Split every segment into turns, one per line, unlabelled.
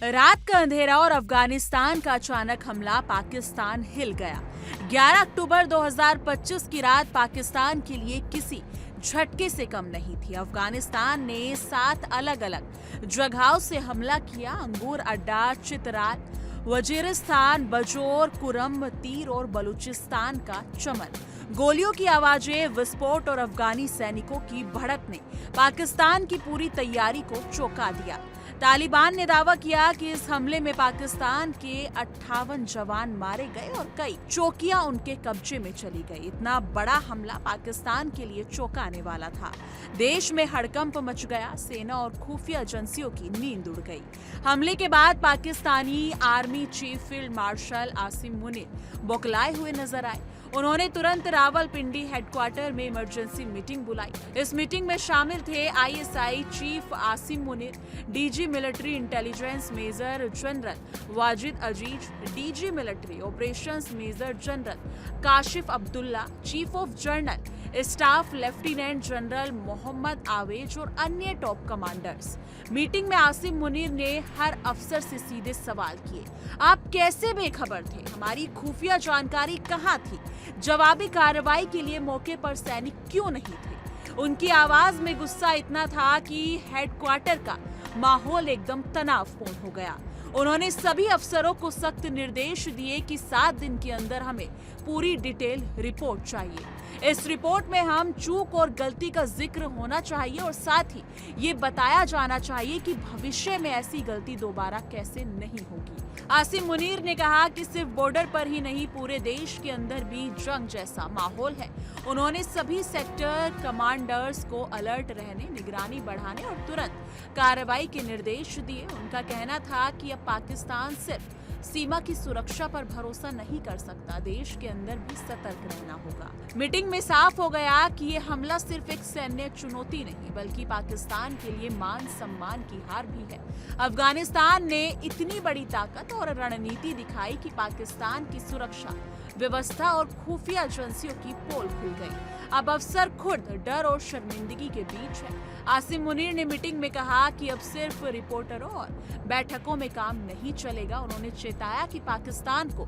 रात का अंधेरा और अफगानिस्तान का अचानक हमला, पाकिस्तान हिल गया। 11 अक्टूबर 2025 की रात पाकिस्तान के लिए किसी झटके से कम नहीं थी। अफगानिस्तान ने 7 अलग अलग जगहों से हमला किया। अंगूर अड्डा, चित्राल, वजीरिस्तान, बजोर, कुरम, तीर और बलूचिस्तान का चमन। गोलियों की आवाजें, विस्फोट और अफगानी सैनिकों की बढ़त ने पाकिस्तान की पूरी तैयारी को चौंका दिया। तालिबान ने दावा किया कि इस हमले में पाकिस्तान के 58 जवान मारे गए और कई चौकियां उनके कब्जे में चली गई। इतना बड़ा हमला पाकिस्तान के लिए चौंकाने वाला था। देश में हड़कंप मच गया। सेना और खुफिया एजेंसियों की नींद उड़ गई। हमले के बाद Pakistani army chief field marshal Asim Munir बौखलाए हुए नजर आए। उन्होंने तुरंत रावलपिंडी हेडक्वार्टर में इमरजेंसी मीटिंग बुलाई। इस मीटिंग में शामिल थे ISI chief Asim Munir, DG military intelligence major general Wajid Aziz, DG military operations major general Kashif Abdullah, chief of general staff lieutenant general Mohammad Awais और अन्य टॉप कमांडर्स। मीटिंग में आसिम मुनीर ने हर अफसर से सीधे सवाल किए। आप कैसे बेखबर थे? हमारी खुफिया जानकारी कहाँ थी? जवाबी कार्रवाई के लिए मौके पर सैनिक क्यों नहीं थे? उनकी आवाज में गुस्सा इतना था कि हेडक्वार्टर का माहौल एकदम तनावपूर्ण हो गया। उन्होंने सभी अफसरों को सख्त निर्देश दिए कि 7 दिन के अंदर हमें पूरी डिटेल रिपोर्ट चाहिए। इस रिपोर्ट में हम चूक और गलती का जिक्र होना चाहिए और साथ ही ये बताया जाना चाहिए कि भविष्य में ऐसी गलती दोबारा कैसे नहीं होगी। आसिम मुनीर ने कहा कि सिर्फ बॉर्डर पर ही नहीं, पूरे देश के अंदर भी जंग जैसा माहौल है। उन्होंने सभी सेक्टर कमांडर्स को अलर्ट रहने, निगरानी बढ़ाने और तुरंत कार्रवाई के निर्देश दिए। उनका कहना था कि अब पाकिस्तान सिर्फ सीमा की सुरक्षा पर भरोसा नहीं कर सकता, देश के अंदर भी सतर्क रहना होगा। मीटिंग में साफ हो गया कि ये हमला सिर्फ एक सैन्य चुनौती नहीं, बल्कि पाकिस्तान के लिए मान सम्मान की हार भी है। अफगानिस्तान ने इतनी बड़ी ताकत और रणनीति दिखाई कि पाकिस्तान की सुरक्षा व्यवस्था और खुफिया एजेंसियों की पोल खुल गई। अब अफसर खुद डर और शर्मिंदगी के बीच है। आसिम मुनीर ने मीटिंग में कहा कि अब सिर्फ रिपोर्टरों और बैठकों में काम नहीं चलेगा। उन्होंने चेताया कि पाकिस्तान को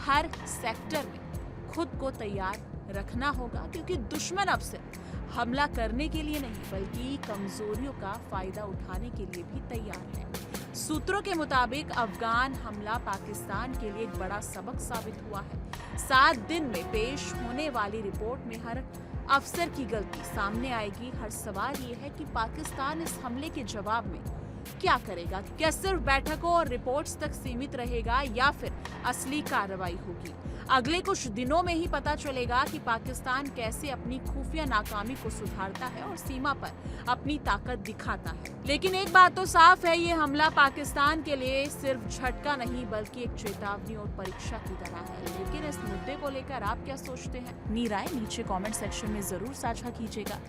हर सेक्टर में खुद को तैयार रखना होगा, क्योंकि दुश्मन अब सिर्फ हमला करने के लिए नहीं, बल्कि कमजोरियों का फायदा उठाने के लिए भी तैयार है। सूत्रों के मुताबिक अफगान हमला पाकिस्तान के लिए एक बड़ा सबक साबित हुआ है। 7 दिन में पेश होने वाली रिपोर्ट में हर अफसर की गलती सामने आएगी। हर सवाल ये है कि पाकिस्तान इस हमले के जवाब में क्या करेगा? क्या सिर्फ बैठकों और रिपोर्ट्स तक सीमित रहेगा या फिर असली कार्रवाई होगी? अगले कुछ दिनों में ही पता चलेगा कि पाकिस्तान कैसे अपनी खुफिया नाकामी को सुधारता है और सीमा पर अपनी ताकत दिखाता है। लेकिन एक बात तो साफ है, ये हमला पाकिस्तान के लिए सिर्फ झटका नहीं, बल्कि एक चेतावनी और परीक्षा की तरह है। लेकिन इस मुद्दे को लेकर आप क्या सोचते हैं? अपनी राय नीचे कमेंट सेक्शन में जरूर साझा कीजिएगा।